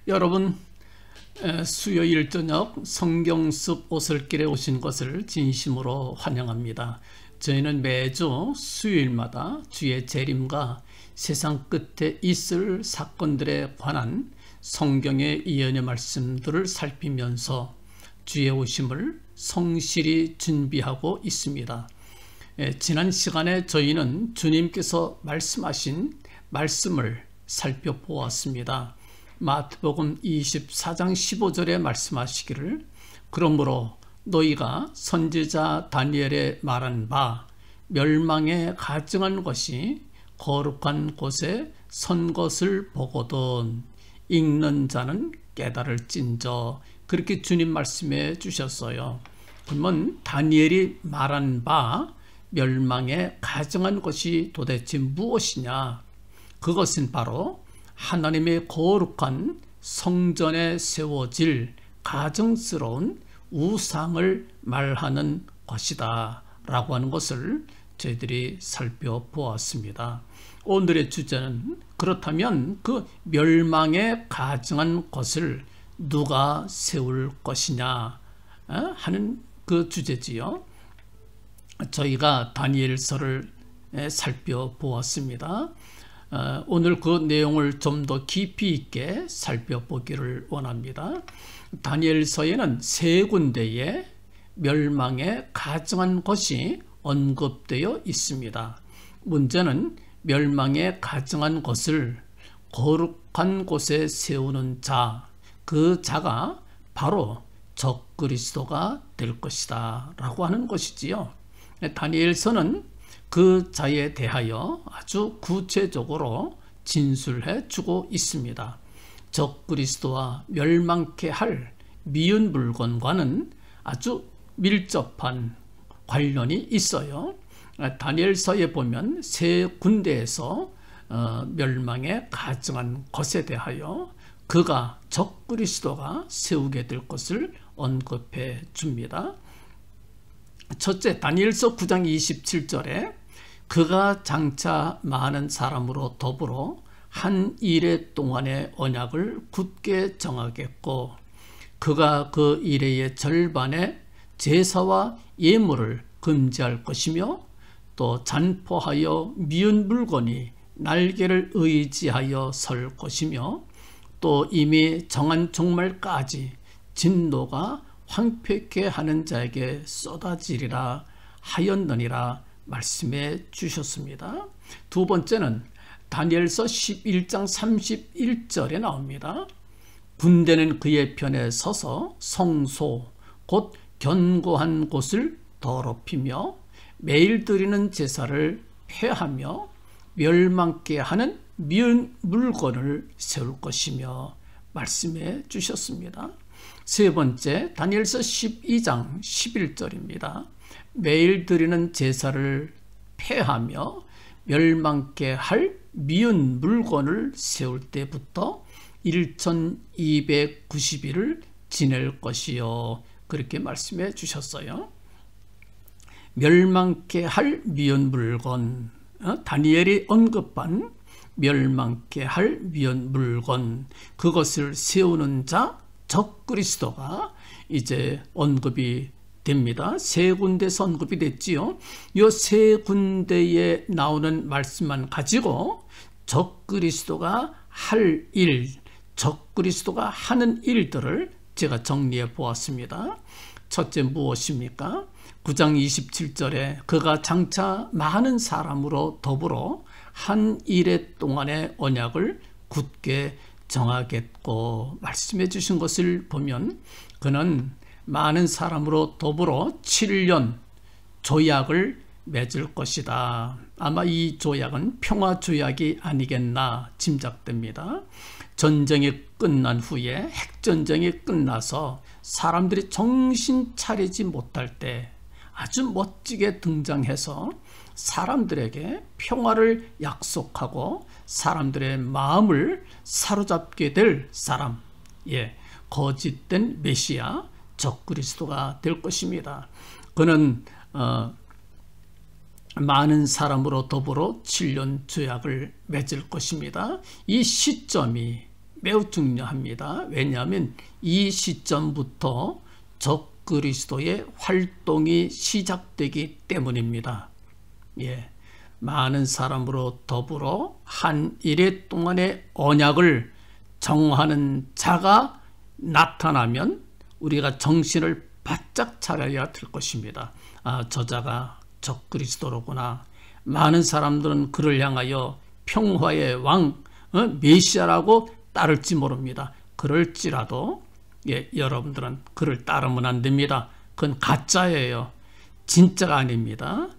여러분, 수요일 저녁 성경숲 오솔길에 오신 것을 진심으로 환영합니다. 저희는 매주 수요일마다 주의 재림과 세상 끝에 있을 사건들에 관한 성경의 예언의 말씀들을 살피면서 주의 오심을 성실히 준비하고 있습니다. 지난 시간에 저희는 주님께서 말씀하신 말씀을 살펴보았습니다. 마태복음 24장 15절에 말씀하시기를, 그러므로 너희가 선지자 다니엘의 말한 바 멸망에 가증한 것이 거룩한 곳에 선 것을 보거든 읽는 자는 깨달을진저, 그렇게 주님 말씀해 주셨어요. 그러면 다니엘이 말한 바 멸망에 가증한 것이 도대체 무엇이냐? 그것은 바로 하나님의 거룩한 성전에 세워질 가증스러운 우상을 말하는 것이다 라고 하는 것을 저희들이 살펴보았습니다. 오늘의 주제는 그렇다면 그 멸망에 가증한 것을 누가 세울 것이냐 하는 그 주제지요. 저희가 다니엘서를 살펴보았습니다. 오늘 그 내용을 좀 더 깊이 있게 살펴보기를 원합니다. 다니엘서에는 세 군데의 멸망에 가증한 것이 언급되어 있습니다. 문제는 멸망에 가증한 것을 거룩한 곳에 세우는 자, 그 자가 바로 적그리스도가 될 것이다 라고 하는 것이지요. 다니엘서는 그 자에 대하여 아주 구체적으로 진술해 주고 있습니다. 적그리스도와 멸망케 할 미운 물건과는 아주 밀접한 관련이 있어요. 다니엘서에 보면 세 군데에서 멸망에 가증한 것에 대하여 그가 적그리스도가 세우게 될 것을 언급해 줍니다. 첫째, 다니엘서 9장 27절에 그가 장차 많은 사람으로 더불어 한 일해 동안의 언약을 굳게 정하겠고, 그가 그 일해의 절반의 제사와 예물을 금지할 것이며, 또 잔포하여 미운 물건이 날개를 의지하여 설 것이며, 또 이미 정한 종말까지 진노가 황폐케 하는 자에게 쏟아지리라 하였느니라 말씀해 주셨습니다. 두 번째는 다니엘서 11장 31절에 나옵니다. 군대는 그의 편에 서서 성소 곧 견고한 곳을 더럽히며 매일 드리는 제사를 폐하며 멸망케 하는 미운 물건을 세울 것이며 말씀해 주셨습니다. 세 번째, 다니엘서 12장 11절입니다. 매일 드리는 제사를 폐하며 멸망케 할 미운 물건을 세울 때부터 1290일을 지낼 것이요, 그렇게 말씀해 주셨어요. 멸망케 할 미운 물건, 다니엘이 언급한 멸망케 할 미운 물건, 그것을 세우는 자 적그리스도가 이제 언급이 됩니다. 세 군데에서 언급이 됐지요. 이 세 군데에 나오는 말씀만 가지고 적그리스도가 할 일, 적그리스도가 하는 일들을 제가 정리해 보았습니다. 첫째, 무엇입니까? 9장 27절에 그가 장차 많은 사람으로 더불어 한 일해 동안의 언약을 굳게 정하겠고 말씀해 주신 것을 보면, 그는 많은 사람으로 더불어 7년 조약을 맺을 것이다. 아마 이 조약은 평화 조약이 아니겠나 짐작됩니다. 전쟁이 끝난 후에, 핵전쟁이 끝나서 사람들이 정신 차리지 못할 때 아주 멋지게 등장해서 사람들에게 평화를 약속하고 사람들의 마음을 사로잡게 될 사람, 거짓된 메시아 적그리스도가 될 것입니다. 그는 많은 사람으로 더불어 7년 조약을 맺을 것입니다. 이 시점이 매우 중요합니다. 왜냐하면 이 시점부터 적그리스도의 활동이 시작되기 때문입니다. 예, 많은 사람으로 더불어 한 일해 동안의 언약을 정하는 자가 나타나면 우리가 정신을 바짝 차려야 될 것입니다. 아, 저자가 적그리스도로구나. 많은 사람들은 그를 향하여 평화의 왕, 메시아라고 따를지 모릅니다. 그럴지라도 여러분들은 그를 따르면 안 됩니다. 그건 가짜예요. 진짜가 아닙니다.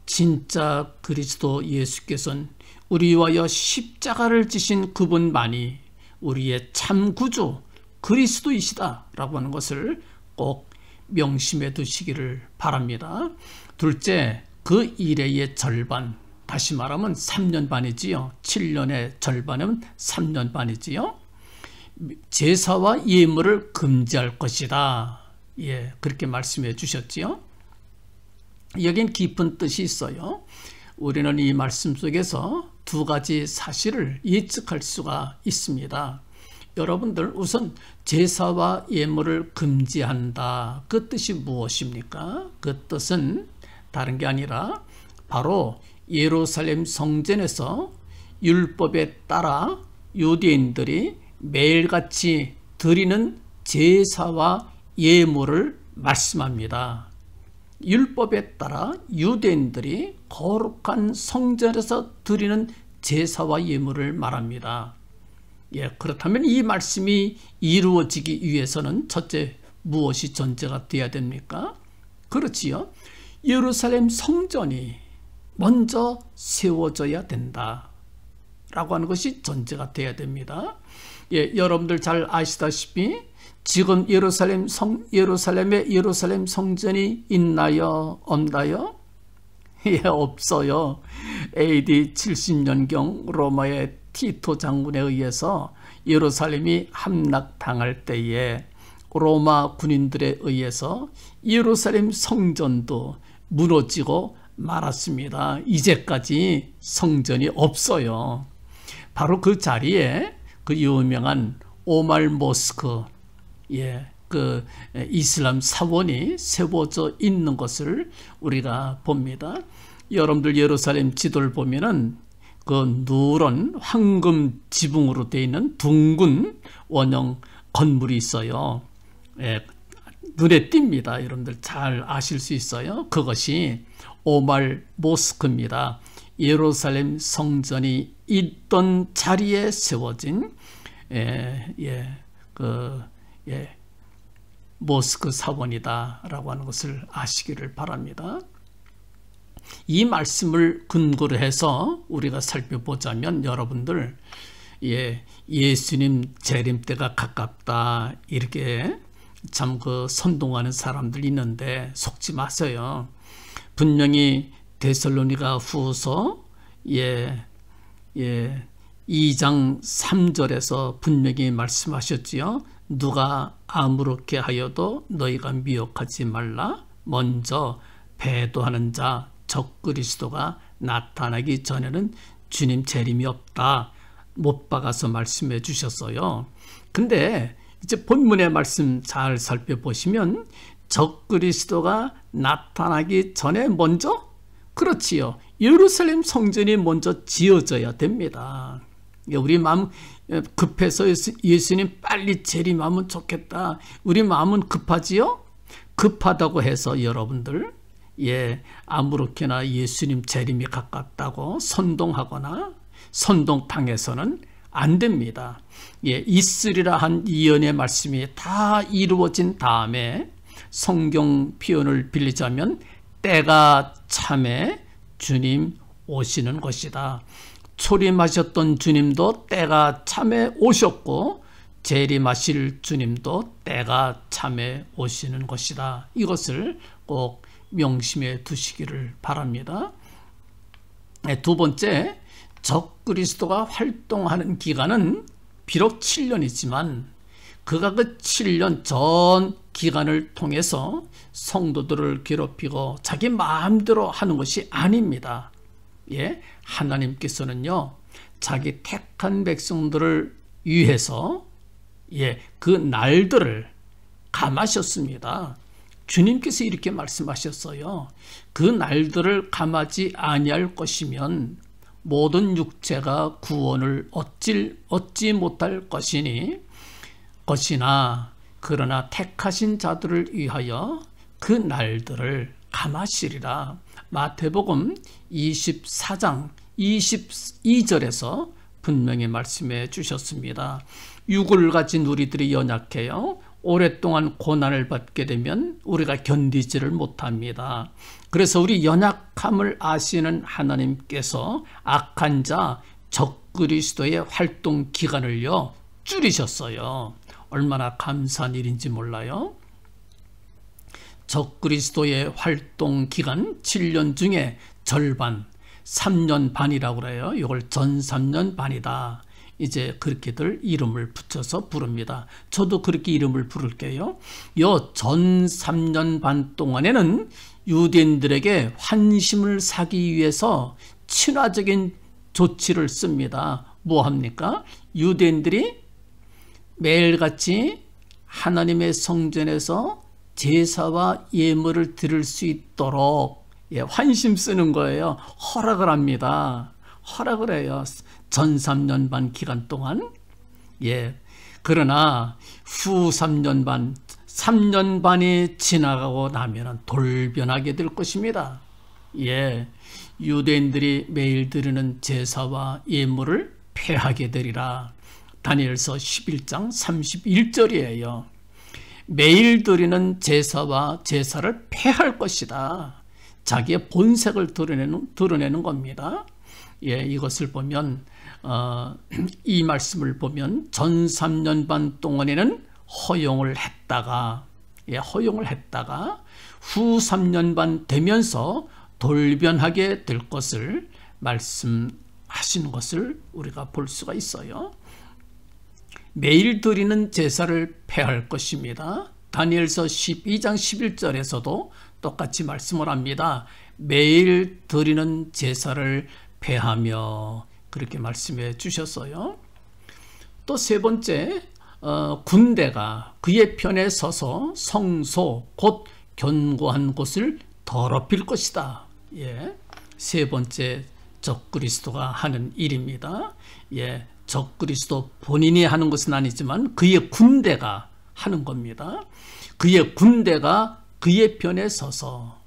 진짜 그리스도 예수께서는 우리 위하여 십자가를 지신 그분만이 우리의 참 구주 그리스도이시다 라고 하는 것을 꼭 명심해 두시기를 바랍니다. 둘째, 그 일의 절반, 다시 말하면 3년 반이지요. 7년의 절반은 3년 반이지요. 제사와 예물을 금지할 것이다. 예, 그렇게 말씀해 주셨지요. 여긴 깊은 뜻이 있어요. 우리는 이 말씀 속에서 두 가지 사실을 예측할 수가 있습니다. 여러분들, 우선 제사와 예물을 금지한다. 그 뜻이 무엇입니까? 그 뜻은 다른 게 아니라 바로 예루살렘 성전에서 율법에 따라 유대인들이 매일같이 드리는 제사와 예물을 말씀합니다. 율법에 따라 유대인들이 거룩한 성전에서 드리는 제사와 예물을 말합니다. 예, 그렇다면 이 말씀이 이루어지기 위해서는 첫째, 무엇이 전제가 되어야 됩니까? 그렇지요. 예루살렘 성전이 먼저 세워져야 된다 라고 하는 것이 전제가 되어야 됩니다. 예, 여러분들 잘 아시다시피 지금 예루살렘 성전이 있나요? 없나요? 예, 없어요. AD 70년경 로마의 티토 장군에 의해서 예루살렘이 함락당할 때에 로마 군인들에 의해서 예루살렘 성전도 무너지고 말았습니다. 이제까지 성전이 없어요. 바로 그 자리에 그 유명한 오말 모스크, 예, 그 이슬람 사원이 세워져 있는 것을 우리가 봅니다. 여러분들 예루살렘 지도를 보면은 그 누런 황금 지붕으로 되어 있는 둥근 원형 건물이 있어요. 예, 눈에 띕니다. 여러분들 잘 아실 수 있어요. 그것이 오말 모스크입니다. 예루살렘 성전이 있던 자리에 세워진 모스크 사원이다라고 하는 것을 아시기를 바랍니다. 이 말씀을 근거로 해서 우리가 살펴보자면 여러분들, 예수님 재림 때가 가깝다 이렇게 참 그 선동하는 사람들 있는데 속지 마세요. 분명히 데살로니가 후서 2장 3절에서 분명히 말씀하셨지요. 누가 아무렇게 하여도 너희가 미혹하지 말라. 먼저 배도하는 자 적그리스도가 나타나기 전에는 주님 재림이 없다. 못 박아서 말씀해 주셨어요. 근데 이제 본문의 말씀 잘 살펴보시면 적그리스도가 나타나기 전에 먼저, 그렇지요, 예루살렘 성전이 먼저 지어져야 됩니다. 우리 마음 급해서 예수님 빨리 재림하면 좋겠다. 우리 마음은 급하지요? 급하다고 해서 여러분들, 아무렇게나 예수님 재림이 가깝다고 선동하거나 선동당해서는 안 됩니다. 있으리라 한 예언의 말씀이 다 이루어진 다음에 성경 표현을 빌리자면 때가 참에 주님 오시는 것이다. 초림하셨던 주님도 때가 참에 오셨고 재림하실 주님도 때가 참에 오시는 것이다. 이것을 꼭 명심해 두시기를 바랍니다. 두 번째, 적그리스도가 활동하는 기간은 비록 7년이지만 그가 그 7년 전 기간을 통해서 성도들을 괴롭히고 자기 마음대로 하는 것이 아닙니다. 하나님께서는요, 자기 택한 백성들을 위해서 그 날들을 감하셨습니다. 주님께서 이렇게 말씀하셨어요. 그 날들을 감하지 아니할 것이면 모든 육체가 구원을 얻지 못할 것이나 그러나 택하신 자들을 위하여 그 날들을 감하시리라. 마태복음 24장 22절에서 분명히 말씀해 주셨습니다. 육을 가진 우리들이 연약해요. 오랫동안 고난을 받게 되면 우리가 견디지를 못합니다. 그래서 우리 연약함을 아시는 하나님께서 악한 자 적그리스도의 활동 기간을요 줄이셨어요. 얼마나 감사한 일인지 몰라요. 적그리스도의 활동 기간 7년 중에 절반 3년 반이라고 그래요. 이걸 전 3년 반이다. 이제 그렇게들 이름을 붙여서 부릅니다. 저도 그렇게 이름을 부를게요. 요 전 3년 반 동안에는 유대인들에게 환심을 사기 위해서 친화적인 조치를 씁니다. 뭐 합니까? 유대인들이 매일같이 하나님의 성전에서 제사와 예물을 드릴 수 있도록 환심 쓰는 거예요. 허락을 합니다. 허락을 해요. 전 3년 반 기간 동안. 그러나 후 3년 반, 3년 반이 지나가고 나면 돌변하게 될 것입니다. 유대인들이 매일 드리는 제사와 예물을 폐하게 되리라. 다니엘서 11장 31절이에요. 매일 드리는 제사와 제사를 폐할 것이다. 자기의 본색을 드러내는 겁니다. 이것을 보면 이 말씀을 보면 전 3년 반 동안에는 허용을 했다가 후 3년 반 되면서 돌변하게 될 것을 말씀하시는 것을 우리가 볼 수가 있어요. 매일 드리는 제사를 폐할 것입니다. 다니엘서 12장 11절에서도 똑같이 말씀을 합니다. 매일 드리는 제사를 폐하며 그렇게 말씀해 주셨어요. 또 세 번째, 군대가 그의 편에 서서 성소 곧 견고한 곳을 더럽힐 것이다. 세 번째 적그리스도가 하는 일입니다. 적그리스도 본인이 하는 것은 아니지만 그의 군대가 하는 겁니다. 그의 군대가 그의 편에 서서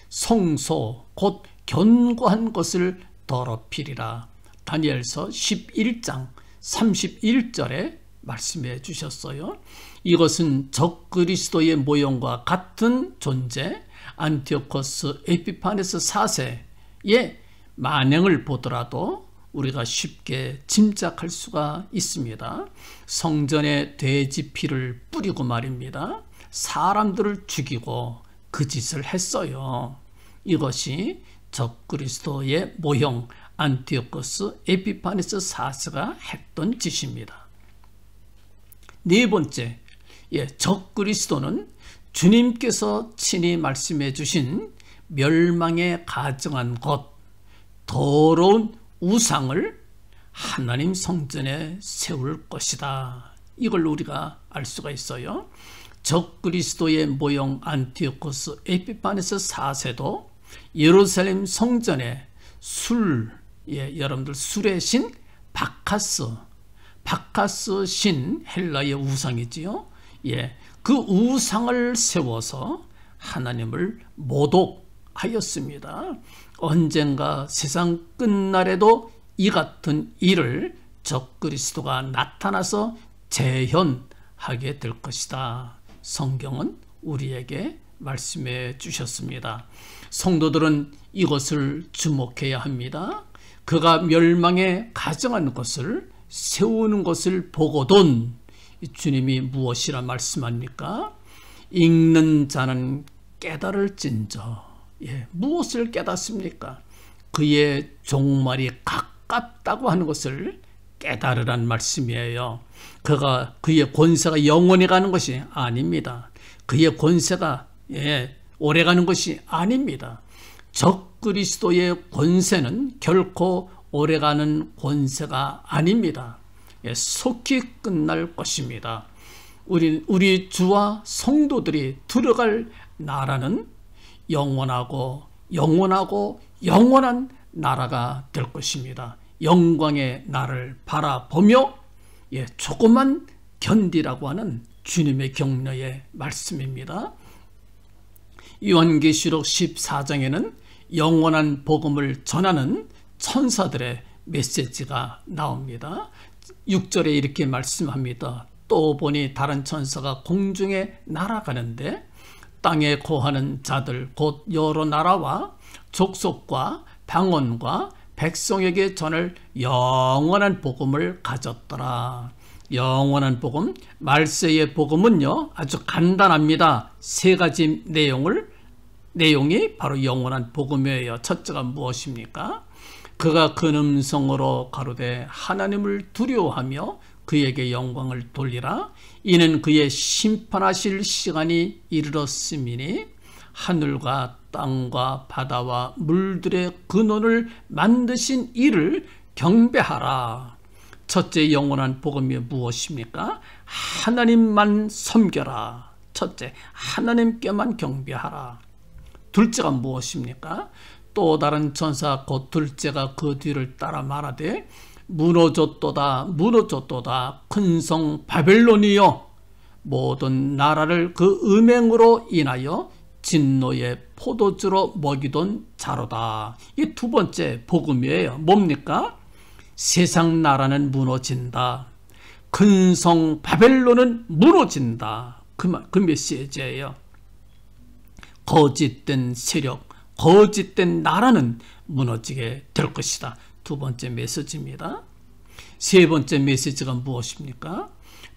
성소 곧 견고한 것을 더럽히리라. 다니엘서 11장 31절에 말씀해 주셨어요. 이것은 적그리스도의 모형과 같은 존재 안티오코스 에피파네스 4세의 만행을 보더라도 우리가 쉽게 짐작할 수가 있습니다. 성전에 돼지 피를 뿌리고 말입니다. 사람들을 죽이고 그 짓을 했어요. 이것이 적그리스도의 모형 안티오코스 에피파네스 4세가 했던 짓입니다. 네 번째, 적그리스도는 주님께서 친히 말씀해 주신 멸망에 가증한 것, 더러운 우상을 하나님 성전에 세울 것이다. 이걸 우리가 알 수가 있어요. 적그리스도의 모형 안티오코스 에피파네스 4세도 예루살렘 성전에 여러분들 술의 신 바카스 신 헬라의 우상이지요. 그 우상을 세워서 하나님을 모독하였습니다. 언젠가 세상 끝날에도 이 같은 일을 적그리스도가 나타나서 재현하게 될 것이다. 성경은 우리에게 말씀해 주셨습니다. 성도들은 이것을 주목해야 합니다. 그가 멸망에 가증한 것을 세우는 것을 보거든 주님이 무엇이라 말씀합니까? 읽는 자는 깨달을진저. 무엇을 깨닫습니까? 그의 종말이 가깝다고 하는 것을 깨달으란 말씀이에요. 그의 권세가 영원히 가는 것이 아닙니다. 그의 권세가 오래 가는 것이 아닙니다. 적그리스도의 권세는 결코 오래가는 권세가 아닙니다. 속히 끝날 것입니다. 우리 주와 성도들이 들어갈 나라는 영원하고 영원한 나라가 될 것입니다. 영광의 나를 바라보며 조금만 견디라고 하는 주님의 격려의 말씀입니다. 요한계시록 14장에는 영원한 복음을 전하는 천사들의 메시지가 나옵니다. 6절에 이렇게 말씀합니다. 또 보니 다른 천사가 공중에 날아가는데 땅에 거하는 자들 곧 여러 나라와 족속과 방언과 백성에게 전할 영원한 복음을 가졌더라. 영원한 복음, 말세의 복음은요 아주 간단합니다. 세 가지 내용이 바로 영원한 복음이에요. 첫째가 무엇입니까? 그가 큰 음성으로 가로되 하나님을 두려워하며 그에게 영광을 돌리라. 이는 그의 심판하실 시간이 이르렀음이니 하늘과 땅과 바다와 물들의 근원을 만드신 이를 경배하라. 첫째 영원한 복음이 무엇입니까? 하나님만 섬겨라. 첫째, 하나님께만 경배하라. 둘째가 무엇입니까? 또 다른 천사 곧 둘째가 그 뒤를 따라 말하되 무너졌도다 큰 성 바벨론이여 모든 나라를 그 음행으로 인하여 진노의 포도주로 먹이던 자로다. 이 두 번째 복음이에요. 뭡니까? 세상 나라는 무너진다. 큰 성 바벨론은 무너진다. 그 메시지예요. 거짓된 세력, 거짓된 나라는 무너지게 될 것이다. 두 번째 메시지입니다. 세 번째 메시지가 무엇입니까?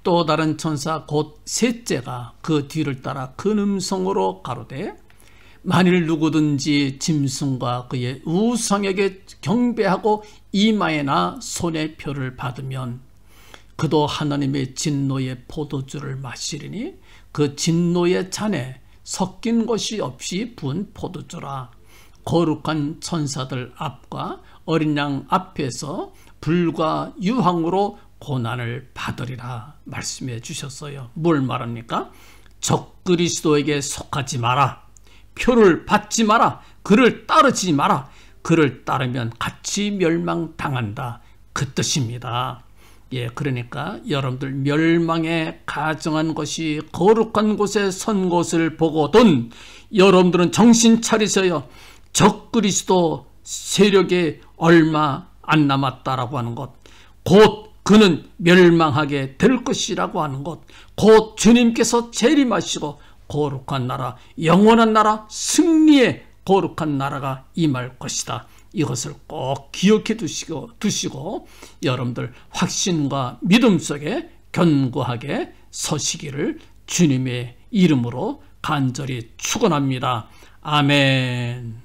또 다른 천사 곧 셋째가 그 뒤를 따라 큰 음성으로 가로되 만일 누구든지 짐승과 그의 우상에게 경배하고 이마에나 손에 표를 받으면 그도 하나님의 진노의 포도주를 마시리니 그 진노의 잔에 섞인 것이 없이 부은 포도주라. 거룩한 천사들 앞과 어린 양 앞에서 불과 유황으로 고난을 받으리라 말씀해 주셨어요. 뭘 말합니까? 적그리스도에게 속하지 마라. 표를 받지 마라. 그를 따르지 마라. 그를 따르면 같이 멸망당한다. 그 뜻입니다. 그러니까 여러분들 멸망에 가정한 것이 거룩한 곳에 선 것을 보거든 여러분들은 정신 차리세요. 적그리스도 세력에 얼마 안 남았다라고 하는 것, 곧 그는 멸망하게 될 것이라고 하는 것, 곧 주님께서 재림하시고 거룩한 나라, 영원한 나라, 승리의 거룩한 나라가 임할 것이다. 이것을 꼭 기억해 두시고 여러분들 확신과 믿음 속에 견고하게 서시기를 주님의 이름으로 간절히 축원합니다. 아멘.